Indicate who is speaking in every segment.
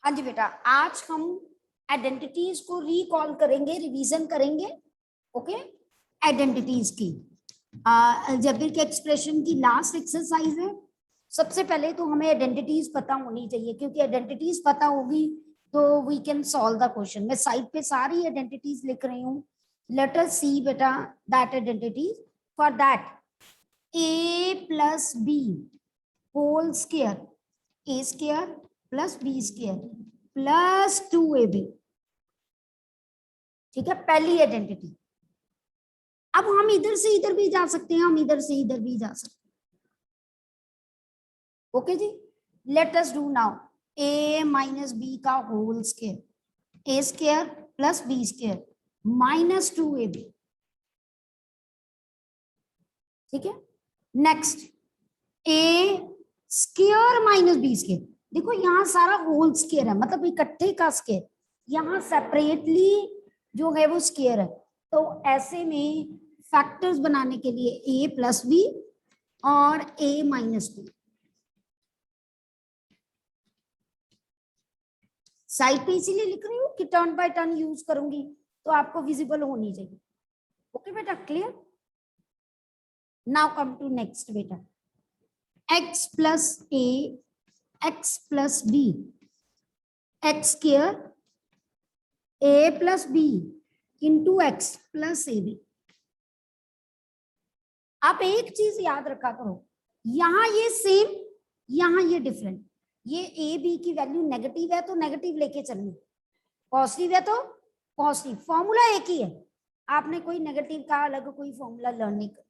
Speaker 1: हाँ जी बेटा, आज हम आइडेंटिटीज को रिकॉल करेंगे, रिवीजन करेंगे। ओके, आइडेंटिटीज की अलजेब्रिक एक्सप्रेशन की लास्ट एक्सरसाइज है। सबसे पहले तो हमें आइडेंटिटीज पता होनी चाहिए, क्योंकि आइडेंटिटीज पता होगी तो we can solve the question. मैं साइड पे सारी आइडेंटिटीज लिख रही हूँ। लेट अस सी बेटा that identities. For that a plus B whole square, a square plus B square plus 2ab। ठीक है, पहली आइडेंटिटी। अब हम इधर से इधर भी जा सकते हैं, हम इधर से इधर भी जा सकते हैं। ओके जी, let us do now a minus b का whole square, a square plus B square minus 2ab। ठीक है, next a square minus B square. देखो यहाँ सारा होल स्क्वायर है, मतलब इकट्ठे का स्क्वायर, यहाँ सेपरेटली जो है वो स्क्वायर है। तो ऐसे में फैक्टर्स बनाने के लिए a प्लस बी और a माइनस बी साइड पे इसीलिए लिख रही हूँ कि टर्न बाय टर्न यूज करूंगी तो आपको विजिबल होनी चाहिए। ओके बेटा, clear. Now come to next बेटा, x plus a x plus B X square a plus B into X plus A B. आप एक चीज याद रखा करो, यहां ये सेम, यहां ये डिफरेंट। ये ए बी की वैल्यू नेगेटिव है तो नेगेटिव लेके चलनी, पॉजिटिव है तो पॉजिटिव। फॉर्मूला एक ही है, आपने कोई नेगेटिव का अलग कोई फॉर्मूला लर्न नहीं कर।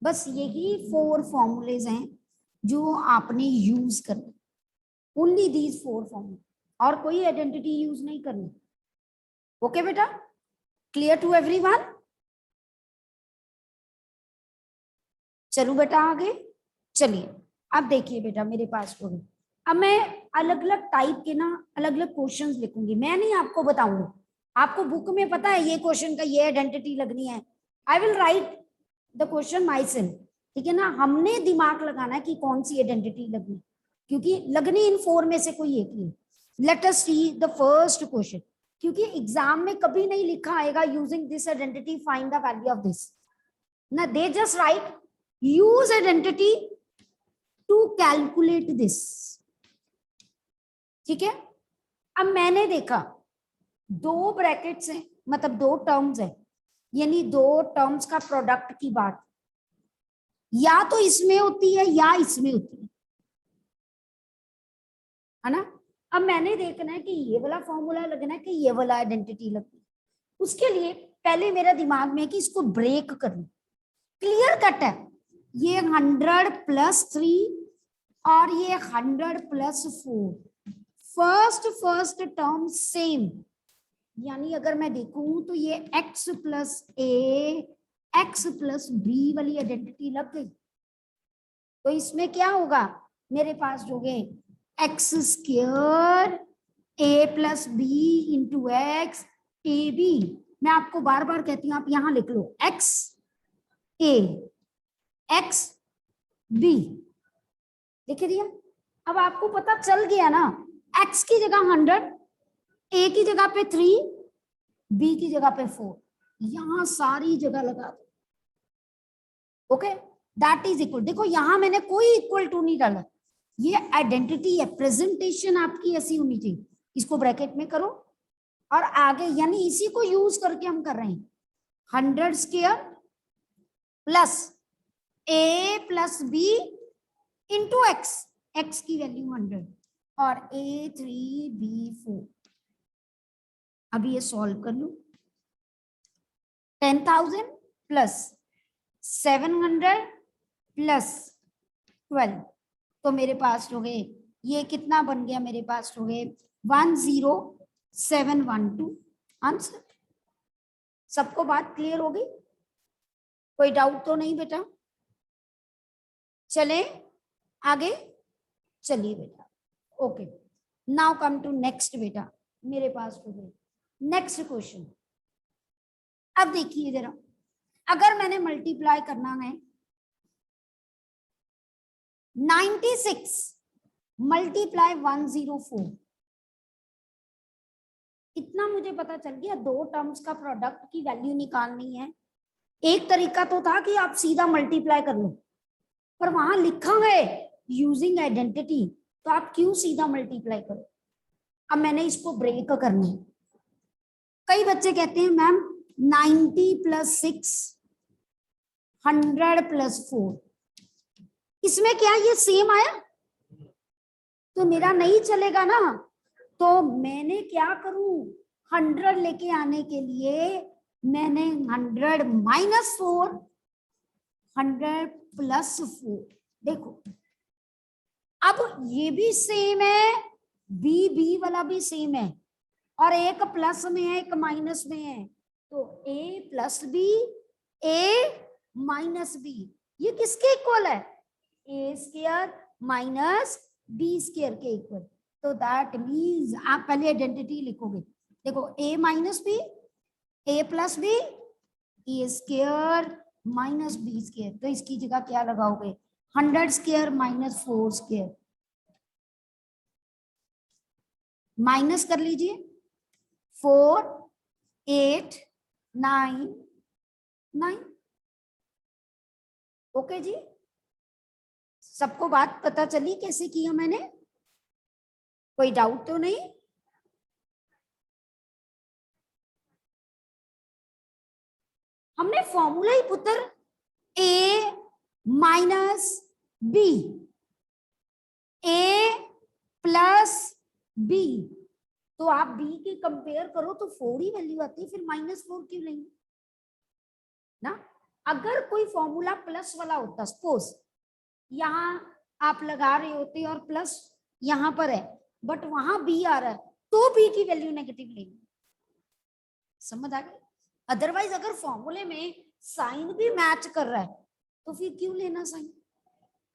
Speaker 1: बस यही 4 फॉर्मूलेज हैं जो आपने यूज करने, ओनली दीज 4 फॉर्मूला, और कोई आइडेंटिटी यूज नहीं करनी। ओके बेटा, क्लियर टू एवरीवन। चलो बेटा आगे चलिए। अब देखिए बेटा मेरे पास को, अब मैं अलग अलग टाइप के ना अलग अलग क्वेश्चंस लिखूंगी। मैं नहीं आपको बताऊंगी, आपको बुक में पता है ये क्वेश्चन का ये आइडेंटिटी लगनी है। I will write the question my self. ठीक है ना, हमने दिमाग लगाना है कि कौन सी आइडेंटिटी लगनी, क्योंकि लगनी इन 4 में से कोई एक ही। Let us see the first question, क्योंकि एग्जाम में कभी नहीं लिखा आएगा using this identity find the value of this ना, they just write use identity to calculate this। ठीक है, अब मैंने देखा 2 ब्रैकेट्स हैं, मतलब 2 टर्म्स हैं, यानी 2 टर्म्स का प्रोडक्ट की बात या तो इसमें होती है या इसमें होती है ना। अब मैंने देखना है कि ये वाला फॉर्मूला लगना है कि ये वाला आइडेंटिटी लगना है। उसके लिए पहले मेरा दिमाग में है कि इसको ब्रेक करना। क्लियर कट है, ये 100 प्लस 3 और ये 100 प्लस 4, फर्स्ट टर्म सेम, यानी अगर मैं देखूं तो ये x प्लस ए एक्स प्लस बी वाली आइडेंटिटी लग गई। तो इसमें क्या होगा, मेरे पास जो है X square A plus B into X A B. मैं आपको बार बार कहती हूँ, आप यहां लिख लो एक्स ए एक्स बी, लिख दिया। अब आपको पता चल गया ना, x की जगह 100, a की जगह पे 3, b की जगह पे 4, यहां सारी जगह लगा दो। Okay, that is equal. देखो यहां मैंने कोई इक्वल टू नहीं डाला, ये आइडेंटिटी है, प्रेजेंटेशन आपकी ऐसी होनी चाहिए। इसको ब्रैकेट में करो और आगे, यानी इसी को यूज करके हम कर रहे हैं 100 square plus a plus B into X, X की वैल्यू 100 और a3b4। अब ये सॉल्व कर लो, 10,000 प्लस 700 प्लस 12, तो मेरे पास जो है ये कितना बन गया, मेरे पास जो है 10712 आंसर। सबको बात क्लियर होगी, कोई डाउट तो नहीं बेटा। चले आगे, चलिए बेटा। Okay, now come to next बेटा, मेरे पास हो गए नेक्स्ट क्वेश्चन। अब देखिए जरा, अगर मैंने मल्टीप्लाई करना है 96 मल्टीप्लाई 104, इतना मुझे पता चल गया, दो टर्म्स का प्रोडक्ट की वैल्यू निकालनी है। एक तरीका तो था कि आप सीधा मल्टीप्लाई कर लो, पर वहां लिखा है यूजिंग आइडेंटिटी, तो आप क्यों सीधा मल्टीप्लाई करो। अब मैंने इसको ब्रेक करना है। कई बच्चे कहते हैं मैम 90 + 6 100 + 4, इसमें क्या ये सेम आया, तो मेरा नहीं चलेगा ना। तो मैंने क्या करूं, 100 लेके आने के लिए मैंने 100 - 4 100 + 4, देखो अब ये भी सेम है, बी वाला भी सेम है, और एक प्लस में है एक माइनस में है, तो a + b a - b, ये किसके इक्वल है, a² - b² के इक्वल। तो दैट मीन्स आप पहले आइडेंटिटी लिखोगे, देखो a - b a + b a² - b², तो इसकी जगह क्या लगाओगे, 100² - 4² माइनस कर लीजिए, 4 8 9 9। ओके जी, सबको बात पता चली कैसे किया मैंने, कोई डाउट तो नहीं। हमने फॉर्मूला ही पुत्र a - b a + b, तो आप b की कंपेयर करो तो 4 ही वैल्यू आती है, फिर -4 क्यों लेंगे ना। अगर कोई फॉर्मूला प्लस वाला होता, सपोज यहाँ आप लगा रहे होते और प्लस यहाँ पर है, बट वहां बी आ रहा है, तो बी की वैल्यू नेगेटिव लेंगे, समझ आ गई। अदरवाइज अगर फॉर्मूले में साइन भी मैच कर रहा है तो फिर क्यों लेना sign,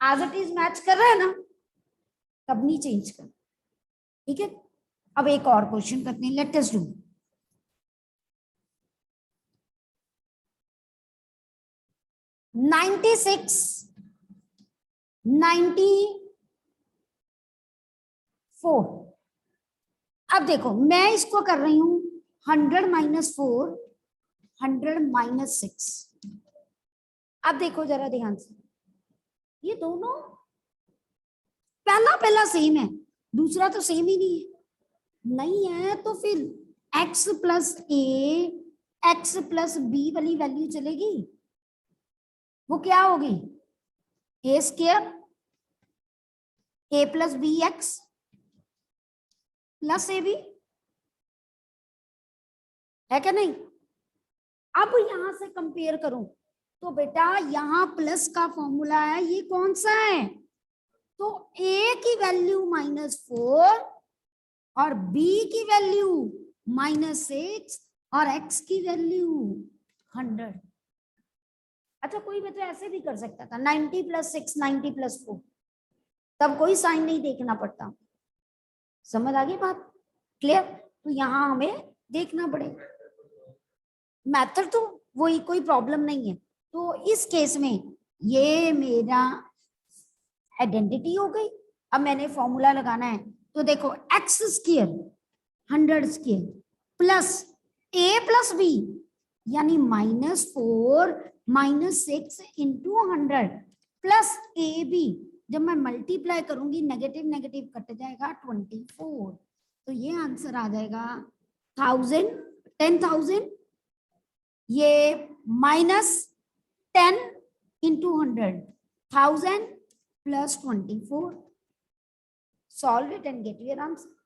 Speaker 1: as it is match कर रहा है ना, तब नहीं चेंज कर, ठीक है। अब एक और क्वेश्चन करते हैं, लेट अस डू 96 94। अब देखो मैं इसको कर रही हूं 100 - 4 100 - 6। अब देखो जरा ध्यान से, ये दोनों पहला पहला सेम है, दूसरा तो सेम ही नहीं है, तो फिर x + a x + b वाली वैल्यू चलेगी, वो क्या होगी, a² a + bx + ab, है क्या नहीं। अब यहां से कंपेयर करूं तो बेटा यहाँ प्लस का फॉर्मूला है, ये कौन सा है, तो a की वैल्यू -4 और b की वैल्यू -6 और x की वैल्यू 100। अच्छा कोई बच्चा ऐसे भी कर सकता था 90 + 6 90 + 4, तब कोई साइन नहीं देखना पड़ता, समझ आ गई बात, क्लियर। तो यहाँ हमें देखना पड़ेगा, मेथड तो वही, कोई प्रॉब्लम नहीं है। तो इस केस में ये मेरा आइडेंटिटी हो गई। अब मैंने फॉर्मूला लगाना है, तो देखो x² 100² प्लस a + b यानी -4 -6 × 100 प्लस ab, जब मैं मल्टीप्लाई करूंगी नेगेटिव नेगेटिव कट जाएगा 24, तो ये आंसर आ जाएगा 1000 10,000, ये -10 × 100 1000 + 24, solve it and get your answer.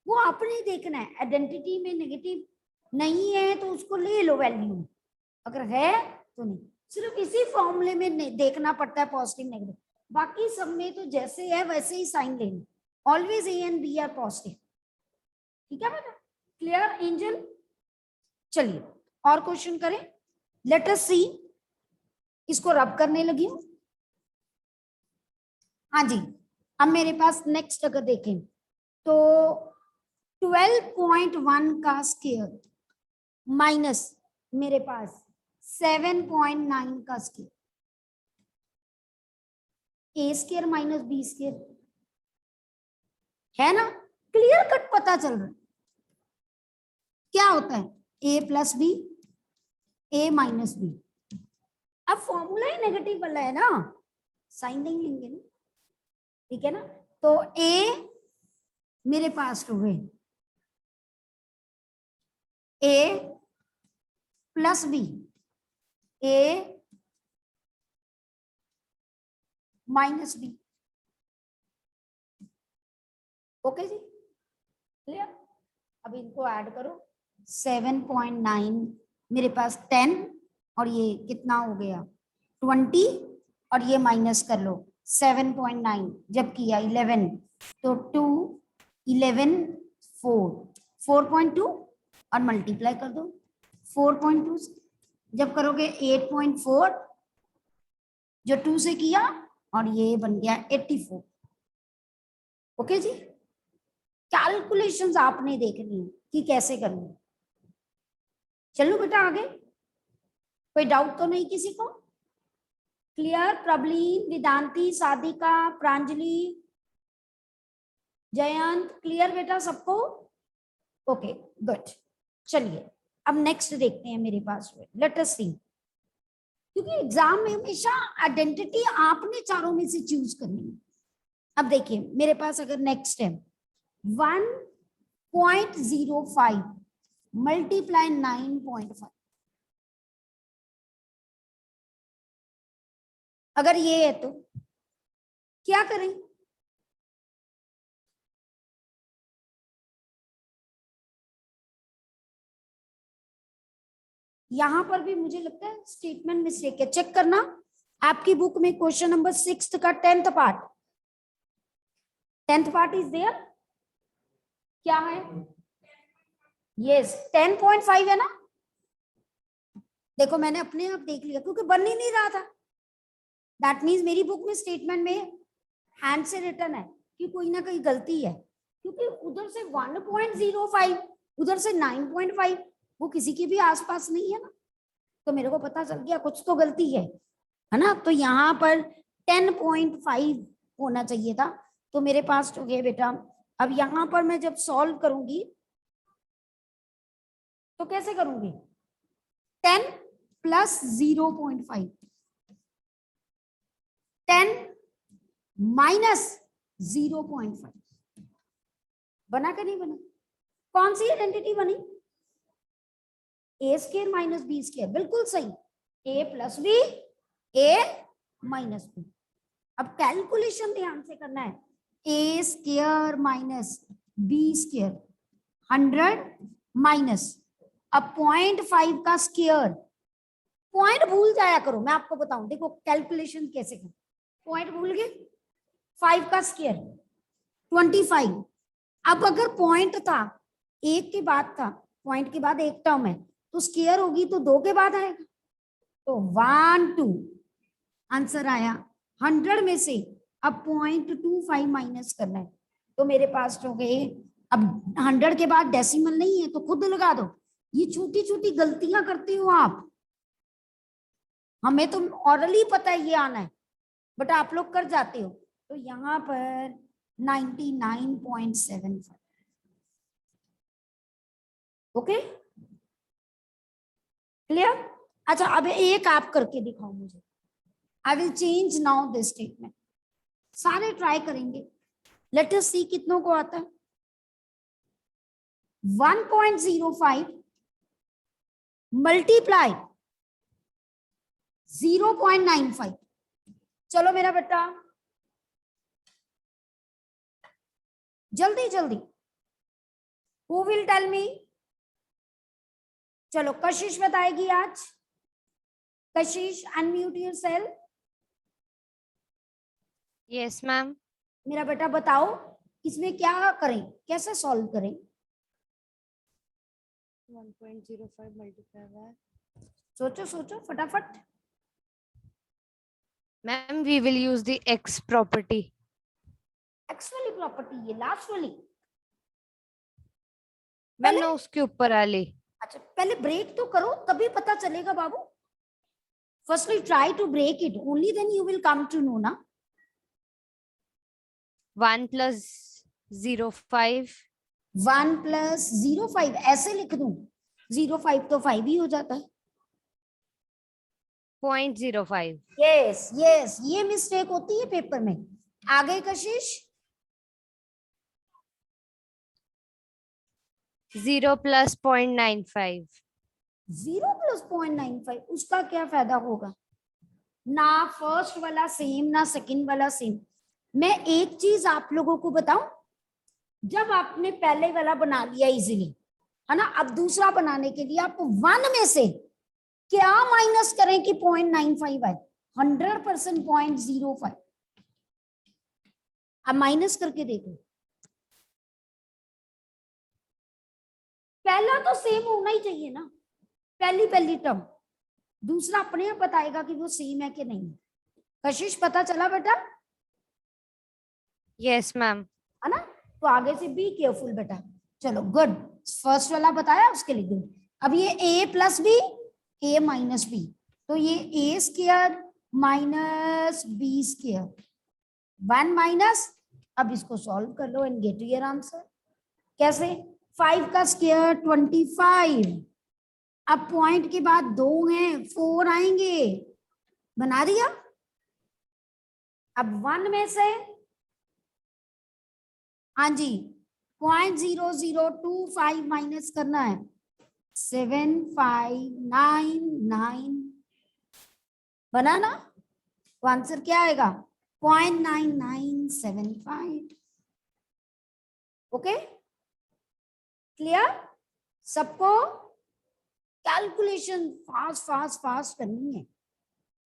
Speaker 1: वो आपने देखना है, आइडेंटिटी में नेगेटिव नहीं है तो उसको ले लो वैल्यू, अगर है तो नहीं, सिर्फ इसी फॉर्मूले में देखना पड़ता है पॉजिटिव नेगेटिव, बाकी सब में तो जैसे है वैसे ही साइन लेना, always a and b are positive, ठीक है बेटा, क्लियर एंजल। चलिए और क्वेश्चन करें, लेट अस सी, इसको रब करने लगी हूं, हाँ जी। अब मेरे पास नेक्स्ट अगर देखें तो 12.1 का स्क्वायर माइनस मेरे पास 7.9 का स्क्वायर, a² - b² है ना, क्लियर कट पता चल रहा है। क्या होता है, ए plus b, a minus b. अब फॉर्मूला ही नेगेटिव वाला है ना, साइन नहीं लेंगे ना, ठीक है ना। तो ए मेरे पास हो गए ए plus b, a minus B. Okay ji, clear. अब इनको ऐड करो, 7.9 मेरे पास 10 और ये कितना हो गया 20 और ये माइनस कर लो 7.9 जब किया 11 तो 2 11 4 4.2 और मल्टीप्लाई कर दो 4.2 जब करोगे 8.4 जो 2 से किया और ये बन गया 84। ओके जी, कैलकुलेशंस आपने देखनी है कि कैसे करनी है। चलो बेटा आगे, कोई डाउट तो नहीं किसी को? क्लियर? प्रबलीन, वेदांती, साधिका, प्रांजलि, जयंत, क्लियर बेटा सबको? Okay good. चलिए अब नेक्स्ट देखते हैं मेरे पास, लेट अस सी, क्योंकि एग्जाम में हमेशा आइडेंटिटी आपने चारों में से चूज करनी है। अब देखिए मेरे पास अगर नेक्स्ट है 1.05 मल्टीप्लाई 9.5, अगर ये है तो क्या करें? यहां पर भी मुझे लगता है स्टेटमेंट मिस्टेक है, चेक करना आपकी बुक में क्वेश्चन नंबर 6 का 10th पार्ट इज देयर, क्या है? यस 10.5 है ना। देखो मैंने अपने आप देख लिया क्योंकि बन ही नहीं रहा था, दैट मीन्स मेरी बुक में स्टेटमेंट में हैंड से रिटर्न है कि कोई ना कोई गलती है, क्योंकि उधर से 1.05 उधर से 9.5 वो किसी के भी आसपास नहीं है ना, तो मेरे को पता चल गया कुछ तो गलती है ना। तो यहाँ पर 10.5 होना चाहिए था, तो मेरे पास हो गया बेटा। अब यहाँ पर मैं जब सॉल्व करूंगी तो कैसे करूंगी, 10 प्लस 0.5, 10 माइनस 0.5, बना के नहीं बना? कौन सी आइडेंटिटी बनी? A square minus B square, बिल्कुल सही, a plus b, a minus b. अब कैलकुलेशन ध्यान से करना है, a square minus B square 100 minus, अब 0.5 का स्क्वायर, पॉइंट भूल जाया करो, मैं आपको बताऊं, देखो कैलकुलेशन कैसे करें, पॉइंट भूल गए, 5 का स्क्वायर 25। अब अगर पॉइंट था एक के बाद था, पॉइंट के बाद एक टर्म है तो स्क्वायर होगी तो 2 के बाद आएगा, तो 1 2 आंसर आया 100 में से। अब 0.25 माइनस करना है तो मेरे पास हो गए, अब 100 के बाद डेसिमल नहीं है तो खुद लगा दो, ये छोटी छोटी गलतियां करते हो आप, हमें तो ऑरली पता है ये आना है बट आप लोग कर जाते हो। तो यहाँ पर 99.75। Okay clear? अच्छा अब एक आप करके दिखाओ मुझे, I will change now this statement, सारे ट्राई करेंगे, लेट अस सी कितनों को आता है। 1.05 मल्टीप्लाई 0.95, चलो मेरा बेटा जल्दी जल्दी, हु विल टेल मी? चलो कशिश बताएगी आज, कशिश अनम्यूट योरसेल्फ।
Speaker 2: Yes ma'am.
Speaker 1: मेरा बेटा बताओ इसमें क्या करें, कैसे सॉल्व करें?
Speaker 2: 1.05 मल्टीप्लाई बाय,
Speaker 1: सोचो सोचो फटाफट।
Speaker 2: Ma'am we will use the X property.
Speaker 1: X वाली प्रॉपर्टी, ये लास्ट वाली?
Speaker 2: मैम ना उसके ऊपर वाली।
Speaker 1: अच्छा पहले ब्रेक तो करो तभी पता चलेगा बाबू, firstly try to break it, only then you will come to know ना।
Speaker 2: 1 + 0.5
Speaker 1: 1 प्लस 0.5 ऐसे लिख दूं, 0.5 तो 5 ही हो जाता है।
Speaker 2: 0.05.
Speaker 1: यस यस, ये मिस्टेक होती है पेपर में। आगे कशिश,
Speaker 2: 0 plus 0.95.
Speaker 1: 0 प्लस 0.95, उसका क्या फायदा होगा? ना फर्स्ट वाला सेम ना सेकंड वाला सेम। मैं एक चीज आप लोगों को बताऊं, जब आपने पहले वाला बना लिया इजीली, है ना, अब दूसरा बनाने के लिए आपको 1 में से क्या माइनस करें कि 0.95 आए? 100% 0.05। अब माइनस करके देखो, पहला तो सेम होना ही चाहिए ना, पहली पहली टर्म, दूसरा अपने आप बताएगा कि वो सेम है कि नहीं। कशिश पता चला बेटा?
Speaker 2: Yes, ma'am.
Speaker 1: है ना, तो आगे से बी केयरफुल बेटा। चलो गुड, फर्स्ट वाला बताया, उसके लिए गुड। अब ये a plus B, a minus B, तो ये a square minus B square, 1 minus. अब इसको सॉल्व कर लो एंड गेट योर आंसर। कैसे? 5 का स्क्वायर 25, अब पॉइंट के बाद 2 हैं, 4 आएंगे, बना दिया। अब 1 में से, हाँ जी, 0.0025 माइनस करना है, 7599 बना ना, तो आंसर क्या आएगा? 0.9975। ओके, क्लियर सबको? कैलकुलेशन फास्ट फास्ट फास्ट करनी है,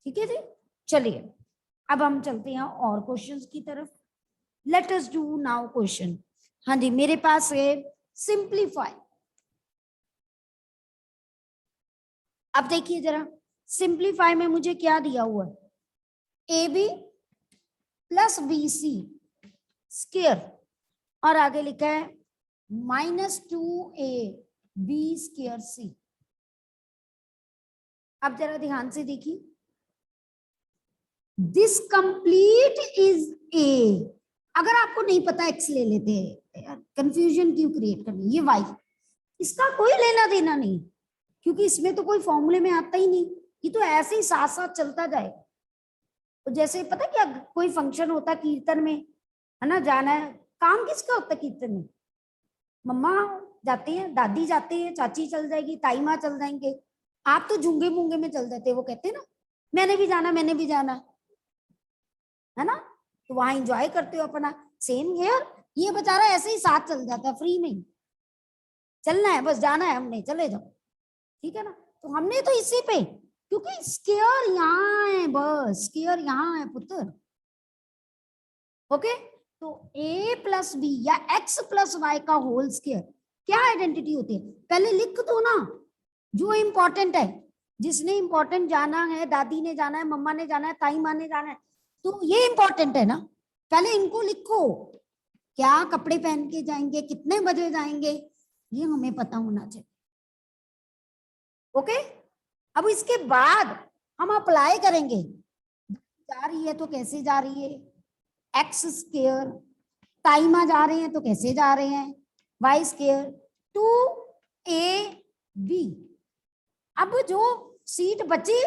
Speaker 1: ठीक है जी। चलिए अब हम चलते हैं और क्वेश्चंस की तरफ। Late us do now question. हाँ जी, मेरे पास है सिंप्लीफाई। अब देखिए जरा, सिंप्लीफाई में मुझे क्या दिया हुआ है? A B plus B C square, और आगे लिखा है -2a बी स्क्वायर सी। अब जरा ध्यान से देखिए, दिस कंप्लीट इज ए। अगर आपको नहीं पता एक्स ले लेते हैं, कंफ्यूजन क्यों क्रिएट करनी, ये वाई, इसका कोई लेना देना नहीं, क्योंकि इसमें तो कोई फॉर्मूले में आता ही नहीं, ये तो ऐसे ही साथ साथ चलता जाए। तो जैसे पता क्या, कोई फंक्शन होता कीर्तन में, है ना, जाना है, काम किसका होता है कीर्तन में? मम्मा जाते हैं, दादी जाते हैं, चाची चल जाएगी, ताई माँ चल जाएंगे, आप तो झूंगे मूंगे में चल जाते हैं। वो कहते हैं ना, मैंने भी जाना, मैंने भी जाना, है ना, तो वहां एंजॉय करते हो अपना। सेम हियर, ये बेचारा ऐसे ही साथ चल जाता है, फ्री में ही चलना है, बस जाना है हमने, चले जाओ, ठीक है ना। तो हमने तो इसी पे, क्योंकि स्केयर यहाँ है, बस स्केयर यहाँ है पुत्र। ओके, तो a प्लस बी या x प्लस वाई का होल स्केयर क्या आइडेंटिटी होती है? पहले लिख दो ना जो इंपॉर्टेंट है, जिसने इंपॉर्टेंट जाना है, दादी ने जाना है, मम्मा ने जाना है, ताई माँ ने जाना है, तो ये इंपॉर्टेंट है ना, पहले इनको लिखो। क्या कपड़े पहन के जाएंगे, कितने बजे जाएंगे, ये हमें पता होना चाहिए। ओके, अब इसके बाद हम अप्लाई करेंगे, जा रही है तो कैसे जा रही है, एक्स स्क्वायर, ताई माँ जा रहे हैं तो कैसे जा रहे हैं, वाई स्क्वायर, 2ab। अब जो सीट बची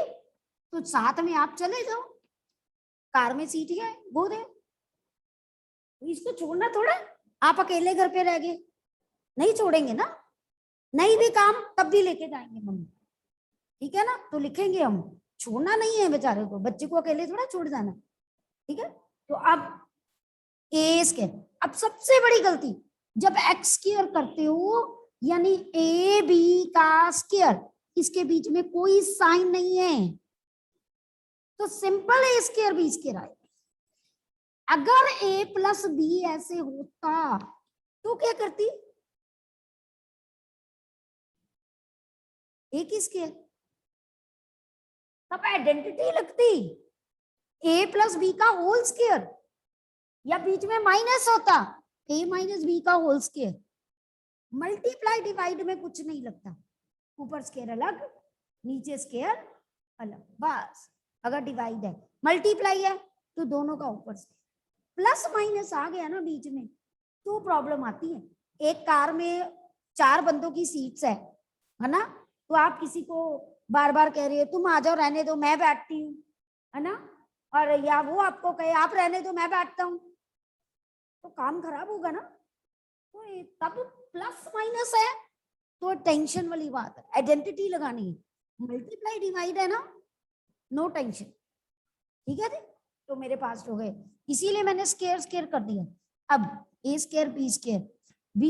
Speaker 1: तो साथ में आप चले जाओ, कार में सीट है वो दे, तो इसको छोड़ना थोड़ा, आप अकेले घर पे रह गए, नहीं छोड़ेंगे ना, नहीं भी काम तब भी लेके जाएंगे मम्मी, ठीक है ना, तो लिखेंगे हम, छोड़ना नहीं है बेचारे को, बच्चे को अकेले थोड़ा छोड़ जाना, ठीक है। तो अब ए स्क्वायर, अब सबसे बड़ी गलती, जब एक्स स्क्वायर करते हो यानी ए बी का स्क्वायर, इसके बीच में कोई साइन नहीं है, तो सिंपल ए स्क्वायर बी स्क्वायर आएगा। अगर a प्लस बी ऐसे होता तो क्या करती, a की स्क्वायर, तब आइडेंटिटी लगती a प्लस बी का होल स्क्वायर, या बीच में माइनस होता a माइनस बी का होल स्क्वायर। मल्टीप्लाई डिवाइड में कुछ नहीं लगता, ऊपर स्क्वायर अलग, नीचे स्क्वायर अलग, बस। अगर डिवाइड है, मल्टीप्लाई है तो दोनों का ऊपर स्क्वायर, प्लस माइनस आ गया ना बीच में तो प्रॉब्लम आती है। एक कार में 4 बंदों की सीट्स है ना, तो आप किसी को बार बार कह रहे हो तुम आ जाओ रहने दो मैं बैठती हूँ, है ना, और या वो आपको कहे आप रहने दो मैं बैठता हूँ, तो काम खराब होगा ना। तो तब प्लस माइनस है तो टेंशन वाली बात है, आइडेंटिटी लगानी है, मल्टीप्लाई डिवाइड है ना, नो टेंशन। ठीक है जी, तो मेरे पास हो गए, इसीलिए मैंने स्केयर स्केयर कर दिया। अब ए स्केयर बी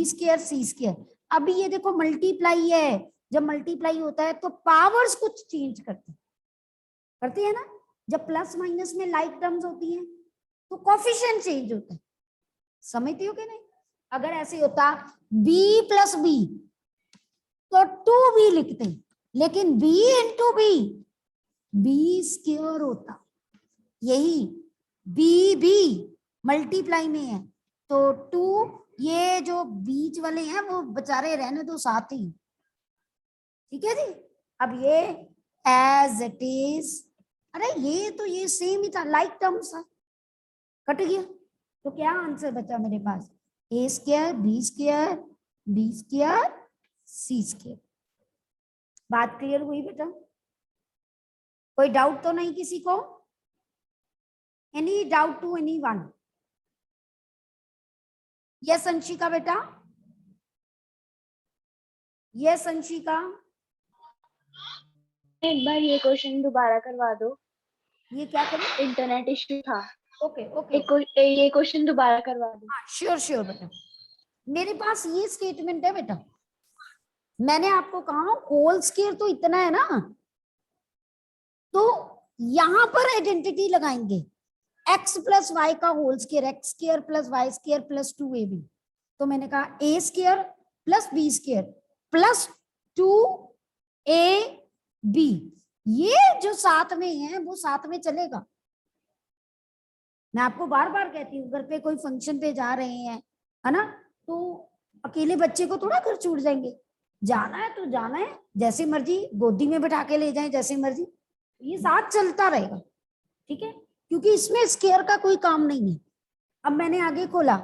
Speaker 1: स्केयर सी स्केयर, अभी ये देखो मल्टीप्लाई है, जब मल्टीप्लाई होता है तो पावर्स कुछ चेंज करती है ना, जब प्लस माइनस में लाइक टर्म्स होती हैं तो कोफिशिएंट चेंज होता है, समझती हो कि नहीं। अगर ऐसे होता b प्लस बी तो 2b लिखते हैं, लेकिन b इंटू बी स्क्वायर होता, यही b मल्टीप्लाई में है तो 2, ये जो बीच वाले हैं वो बेचारे रहने दो साथ ही। ठीक है जी, अब ये एज इट इज, अरे ये सेम ही था, लाइक टर्म्स है, कट गया, तो क्या आंसर बचा मेरे पास, A square B square C square. बात क्लियर हुई बेटा, कोई डाउट तो नहीं किसी को, any doubt to any one? Yes Anshika बेटा, यस अंशिका।
Speaker 3: एक बार ये क्वेश्चन दोबारा करवा दो,
Speaker 1: ये क्या करें,
Speaker 3: इंटरनेट इश्यू था।
Speaker 1: ओके ओके,
Speaker 3: ये क्वेश्चन दोबारा करवा दो।
Speaker 1: श्योर श्योर बेटा। मेरे पास ये स्टेटमेंट है बेटा, मैंने आपको कहा होल स्क्वायर तो इतना है ना, तो यहां पर आइडेंटिटी लगाएंगे, x प्लस वाई का whole square, x square plus y square plus 2ab, तो मैंने कहा a square plus B square plus 2ab, ये जो साथ में है वो साथ में चलेगा। मैं आपको बार बार कहती हूँ घर पे कोई फंक्शन पे जा रहे हैं, है ना, तो अकेले बच्चे को थोड़ा घर छूट जाएंगे, जाना है तो जाना है, जैसे मर्जी गोदी में बैठा के ले जाए जैसे मर्जी, ये साथ चलता रहेगा। ठीक है, क्योंकि इसमें स्केयर का कोई काम नहीं है। अब मैंने आगे खोला,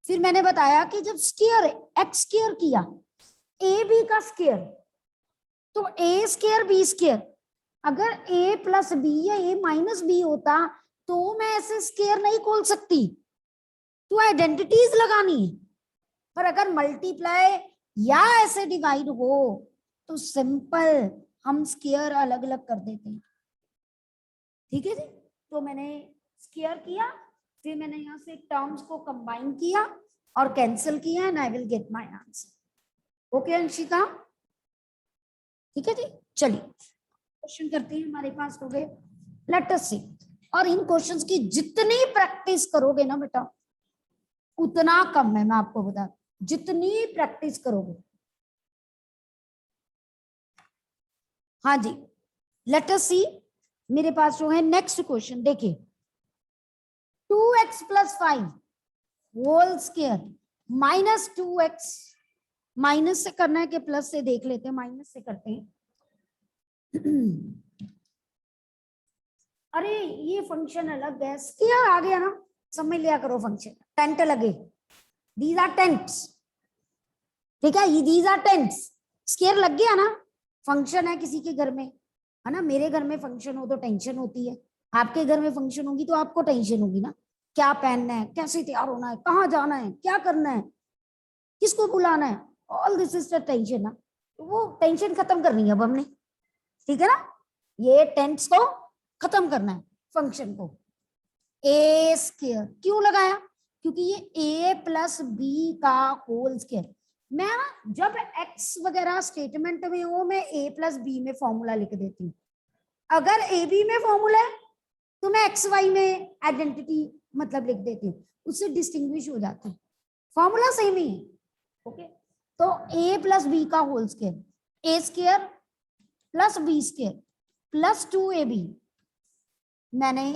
Speaker 1: फिर मैंने बताया कि जब स्केयर एक्स स्केयर किया ए बी का स्केयर, तो ए स्केयर बी स्केयर, अगर a प्लस बी या a माइनस बी होता तो मैं ऐसे स्केयर नहीं खोल सकती, तो आइडेंटिटीज लगानी है। पर अगर मल्टीप्लाई या ऐसे डिवाइड हो तो सिंपल हम स्केयर अलग अलग कर देते हैं। ठीक है जी, तो मैंने स्केयर किया, फिर मैंने यहाँ से टर्म्स को कंबाइन किया और कैंसिल किया, and I will get my answer. Okay Anshika, ठीक है जी, चलिए क्वेश्चन करते हैं, हमारे पास हो गए, लेट अस सी। और इन क्वेश्चंस की जितनी प्रैक्टिस करोगे ना बेटा उतना कम है, मैं आपको बता, जितनी प्रैक्टिस करोगे। हाँ जी, लेट अस सी, मेरे पास जो है नेक्स्ट क्वेश्चन देखिए, 2x plus 5 whole square minus 2x, minus से करना है कि प्लस से, देख लेते हैं, माइनस से करते हैं। अरे ये फंक्शन अलग है, स्क्वायर आ गया ना, समझ लिया करो फंक्शन, टेंट लगे, दीज आर टेंट्स। ठीक है, दीज आर टेंट्स, स्क्वायर लग गया ना, फंक्शन है किसी के घर में, है ना, मेरे घर में फंक्शन हो तो टेंशन होती है, आपके घर में फंक्शन होगी तो आपको टेंशन होगी ना, क्या पहनना है, कैसे तैयार होना है, कहाँ जाना है, क्या करना है, किसको बुलाना है, all this is the tension ना, तो वो टेंशन खत्म करनी है अब हमने। ठीक है ना, ये टेंट्स को खत्म करना है, फंक्शन को। ए स्क्वायर क्यों लगाया, क्योंकि ये ए प्लस बी का होल स्क्वायर, मैं जब एक्स वगैरह स्टेटमेंट में हो मैं ए प्लस बी में फॉर्मूला लिख देती हूँ, अगर ए बी में फॉर्मूला है तो मैं एक्स वाई में आइडेंटिटी मतलब लिख देती हूँ, उससे डिस्टिंग्विश हो जाती है, फॉर्मूला सेम ही है। ओके, तो ए प्लस बी का whole square, a square plus B square plus 2ab, मैंने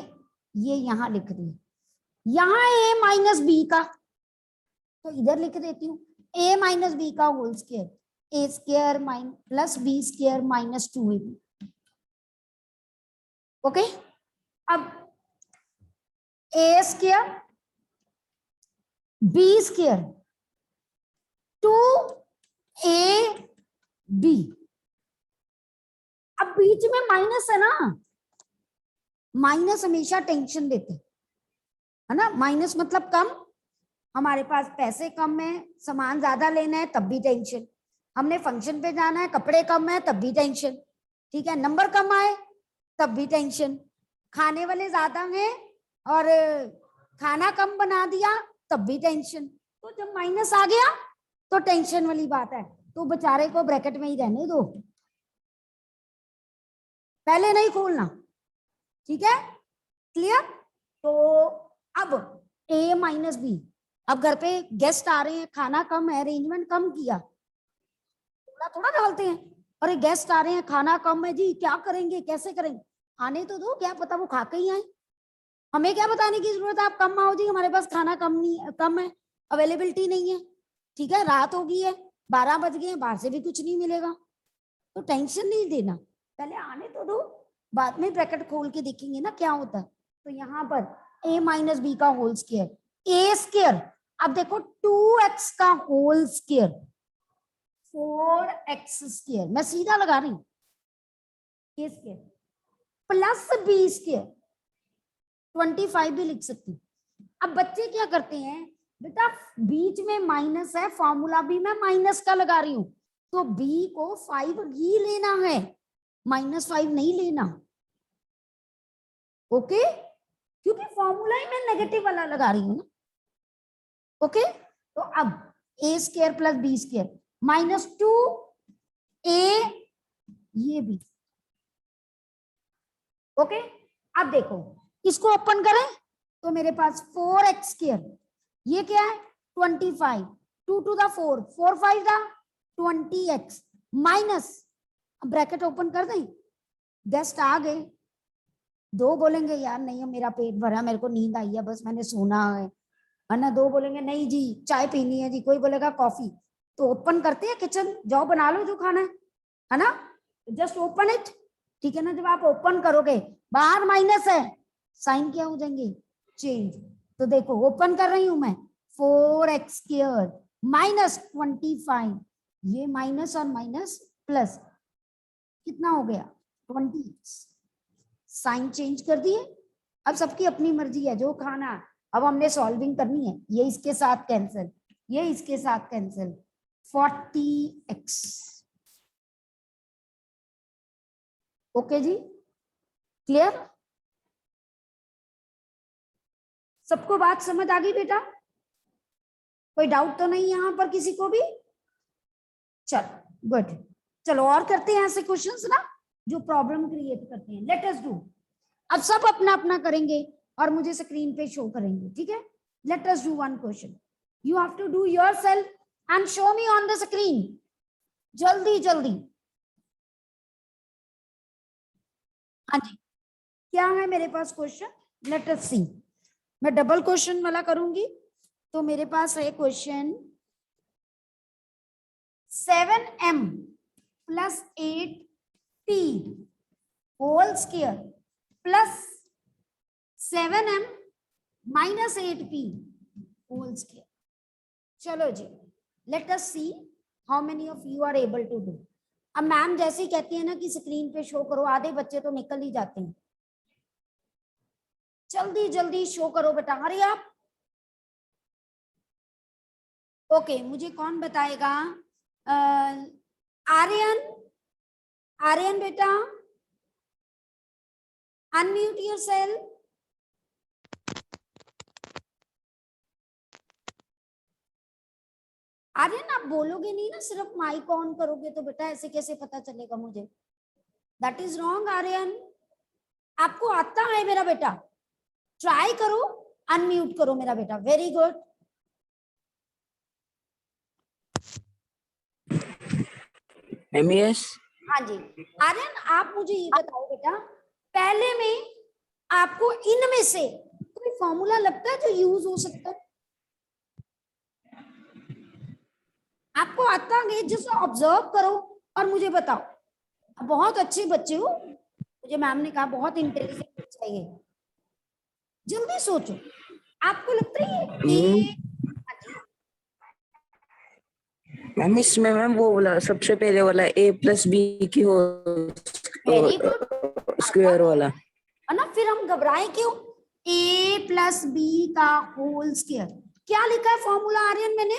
Speaker 1: ये यहां लिख दिया, यहां ए माइनस बी का, तो इधर लिख देती हूँ ए माइनस बी का whole square, a square plus B square minus 2ab। Okay, अब a square B square 2ab। अब बीच में माइनस है ना, माइनस हमेशा टेंशन देते है ना। माइनस मतलब कम, हमारे पास पैसे कम है, सामान ज्यादा लेना है तब भी टेंशन, हमने फंक्शन पे जाना है कपड़े कम है तब भी टेंशन, ठीक है, नंबर कम आए तब भी टेंशन, खाने वाले ज्यादा हैं और खाना कम बना दिया तब भी टेंशन। तो जब माइनस आ गया तो टेंशन वाली बात है, तो बेचारे को ब्रैकेट में ही रहने दो, पहले नहीं खोलना, ठीक है, क्लियर। तो अब a माइनस बी, अब घर पे गेस्ट आ रहे हैं, खाना कम है, अरेंजमेंट कम किया, थोड़ा थोड़ा डालते हैं, अरे गेस्ट आ रहे हैं खाना कम है जी, क्या करेंगे कैसे करेंगे, आने तो दो, क्या पता वो खा के ही आए, हमें क्या बताने की जरूरत है, आप कम आओ जी, हमारे पास खाना कम नहीं, कम है, अवेलेबिलिटी नहीं है, ठीक है, रात हो गई है, 12 बज गए हैं, बाहर से भी कुछ नहीं मिलेगा, तो टेंशन नहीं देना, पहले आने तो दो, बाद में ब्रैकेट खोल के देखेंगे ना क्या होता है। तो यहाँ पर a माइनस बी का होल स्क्वायर, a स्क्वायर, अब देखो 2x का होल स्क्वायर 4x स्क्वायर, मैं सीधा लगा रही हूँ, a square plus b square 25 भी लिख सकती हूँ। अब बच्चे क्या करते हैं बेटा, बीच में माइनस है, फॉर्मूला भी मैं माइनस का लगा रही हूँ, तो b को 5 ही लेना है, -5 नहीं लेना, ओके, क्योंकि फॉर्मूला ही मैं नेगेटिव वाला लगा रही हूँ ना, ओके। तो अब a square plus B square -2a ये भी, ओके। अब देखो इसको ओपन करें तो मेरे पास 4x स्क्वायर, ये क्या है 25, 2 to the 4, 4 5 का 20x माइनस, ब्रैकेट ओपन कर दें, गेस्ट आ गए, दो बोलेंगे यार नहीं मेरा पेट भरा, मेरे को नींद आई है, बस मैंने सोना है ना, दो बोलेंगे नहीं जी चाय पीनी है जी, कोई बोलेगा कॉफी, तो ओपन करते हैं किचन, जाओ बना लो जो खाना है ना, जस्ट ओपन इट, ठीक है ना। जब आप ओपन करोगे बाहर माइनस है, साइन क्या हो जाएंगे चेंज, तो देखो ओपन कर रही हूं मैं 4x स्क्वायर -25, ये माइनस और माइनस प्लस कितना हो गया 20x, साइन चेंज कर दिए। अब सबकी अपनी मर्जी है जो खाना, अब हमने सॉल्विंग करनी है, ये इसके साथ कैंसिल, ये इसके साथ कैंसिल, 40x, ओके जी, क्लियर, सबको बात समझ आ गई बेटा, कोई डाउट तो नहीं यहां पर किसी को भी, चलो गुड, चलो और करते हैं ऐसे क्वेश्चंस ना जो प्रॉब्लम क्रिएट करते हैं, लेट अस डू, अब सब अपना अपना करेंगे और मुझे स्क्रीन पे शो करेंगे, ठीक है। Let us do one question, you have to do yourself and show me on the screen, जल्दी जल्दी, हाँ जी, क्या है मेरे पास क्वेश्चन, लेट अस सी, मैं डबल क्वेश्चन वाला करूंगी, तो मेरे पास है question 7m plus 8p whole square plus 7m minus 8p whole square, चलो जी let us see how many of you are able to do. अब मैम जैसे ही कहती है ना कि स्क्रीन पे शो करो, आधे बच्चे तो निकल ही जाते हैं, जल्दी जल्दी शो करो बेटा, हरी आप, ओके। मुझे कौन बताएगा, आर्यन, आर्यन बेटा अनम्यूट योरसेल्फ, आर्यन आप बोलोगे नहीं ना, सिर्फ माइक ऑन करोगे, तो बेटा ऐसे कैसे पता चलेगा मुझे, दैट इज रॉन्ग आर्यन, आपको आता है मेरा बेटा, ट्राई करो, अनम्यूट करो मेरा बेटा, वेरी गुड,
Speaker 4: एमईएस,
Speaker 1: हाँ जी। आर्यन आप मुझे ये बताओ बेटा, पहले में आपको इनमें से कोई फॉर्मूला लगता है जो यूज हो सकता है, आपको आता है, जिसको ऑब्जर्व करो और मुझे बताओ, बहुत अच्छे बच्चे हो, मुझे मैम ने कहा बहुत इंटेलिजेंट बच्चा है ये, जल्दी सोचो, आपको लगता है ये
Speaker 4: मैम इसमें मैम वो वाला सबसे पहले वाला ए प्लस बी की हो
Speaker 1: वेरी गुड
Speaker 4: स्क्वायर वाला।
Speaker 1: है ना। फिर हम घबराए क्यों? ए प्लस बी का होल स्क्वायर। क्या लिखा है फॉर्मूला आर्यन मैंने?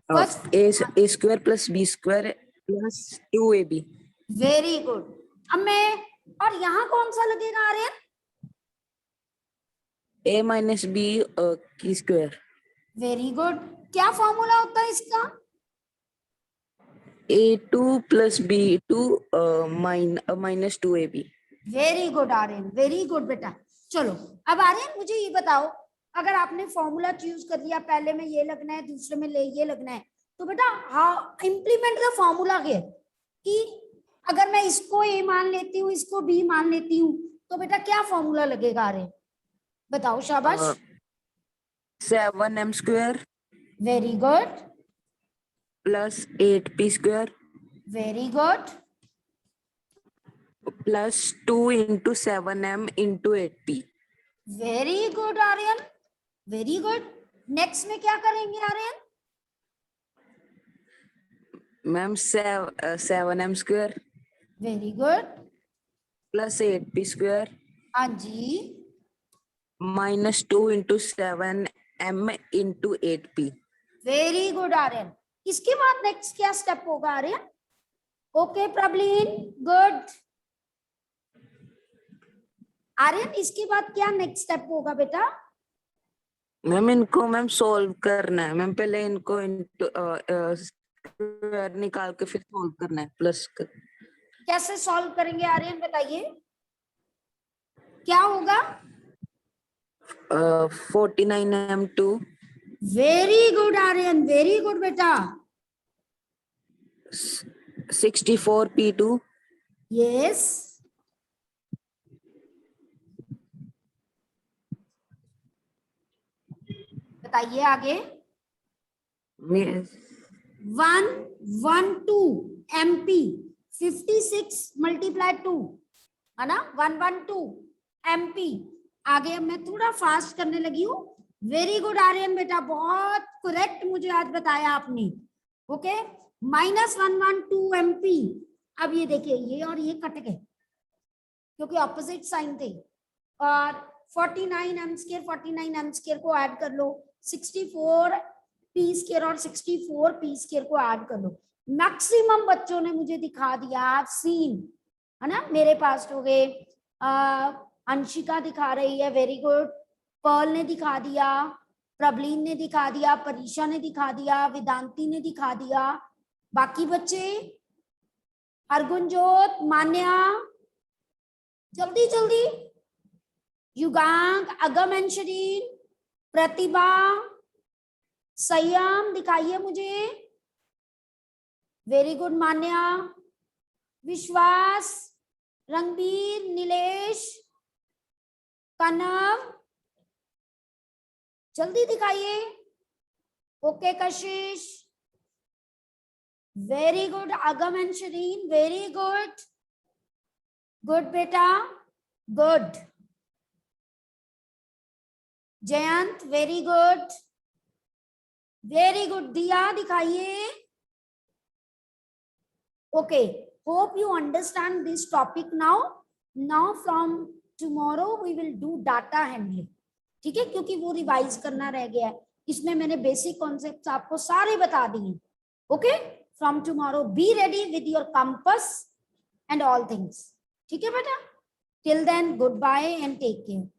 Speaker 1: First
Speaker 4: a square plus B square plus 2ab।
Speaker 1: Very good. अब मैं, और यहाँ कौन सा लगेगा आर्यन?
Speaker 4: ए माइनस बी की स्क्वायर।
Speaker 1: Very good. क्या फॉर्मूला होता है इसका?
Speaker 4: a2 plus b2 minus 2ab।
Speaker 1: Very good Aryan, very good बेटा। चलो अब आर्यन मुझे ये बताओ, अगर आपने फॉर्मूला चूज कर लिया, पहले में ये लगना है, दूसरे में ये लगना है, तो बेटा how implement the formula here, कि अगर मैं इसको ए मान लेती हूँ, इसको बी मान लेती हूँ, तो बेटा क्या फॉर्मूला लगेगा आर्यन? बताओ, शाबाश।
Speaker 4: 7m square
Speaker 1: very good,
Speaker 4: plus 8p square
Speaker 1: very good,
Speaker 4: plus 2 into 7m into 8p।
Speaker 1: Very good Aryan, very good. Next में क्या करेंगे Aryan?
Speaker 4: Ma'am 7m square
Speaker 1: very good,
Speaker 4: plus 8p square
Speaker 1: हाँ जी,
Speaker 4: minus 2 into 7m into 8p।
Speaker 1: Very good Aryan. इसके बाद next क्या step होगा Aryan? Okay Prabhleen, good. Aryan इसके बाद क्या नेक्स्ट स्टेप होगा बेटा?
Speaker 4: मैम इनको मैम सॉल्व करना है मैम, पहले इनको निकाल के फिर सॉल्व करना है प्लस कर।
Speaker 1: कैसे सॉल्व करेंगे आर्यन बताइए, क्या होगा?
Speaker 4: 49m2
Speaker 1: very good Aryan, very good बेटा।
Speaker 4: 64p2
Speaker 1: यस, बताइए आगे। 112 MP 56 मल्टीप्लाई 2, है ना, 112 MP। आगे अब मैं थोड़ा फास्ट करने लगी हूँ। वेरी गुड आर्यन बेटा, बहुत करेक्ट मुझे आज बताया आपने। Okay, -112 MP। अब ये देखिए, ये और ये कट गए क्योंकि ऑपोजिट साइन थे। और 49m स्क्वायर 49m स्क्वायर को ऐड कर लो, 64p स्क्वायर और 64p स्क्वायर को ऐड कर लो। मैक्सिमम बच्चों ने मुझे दिखा दिया, सीन, है ना, मेरे पास हो गए। अंशिका दिखा रही है, वेरी गुड। पर्ल ने दिखा दिया, प्रबलीन ने दिखा दिया, परीक्षा ने दिखा दिया, वेदांती ने दिखा दिया। बाकी बच्चे, हरगुनजोत, मान्या, जल्दी जल्दी। युगांक, अगम एंड शरीन, प्रतिभा, संयम दिखाइए मुझे। वेरी गुड मान्या, विश्वास, रंगबीर, नीलेश, कनव, जल्दी दिखाइए। Okay Kashish, very good. Agam and Shareen, very good, good बेटा, good. Jayant, very good, very good. Diya दिखाइए। Okay, hope you understand this topic now. Now from tomorrow we will do data handling, ठीक है, क्योंकि वो रिवाइज करना रह गया है। इसमें मैंने बेसिक कॉन्सेप्ट्स आपको सारे बता दिए। Okay, from tomorrow be ready with your compass and all things, ठीक है बेटा। Till then good bye and take care.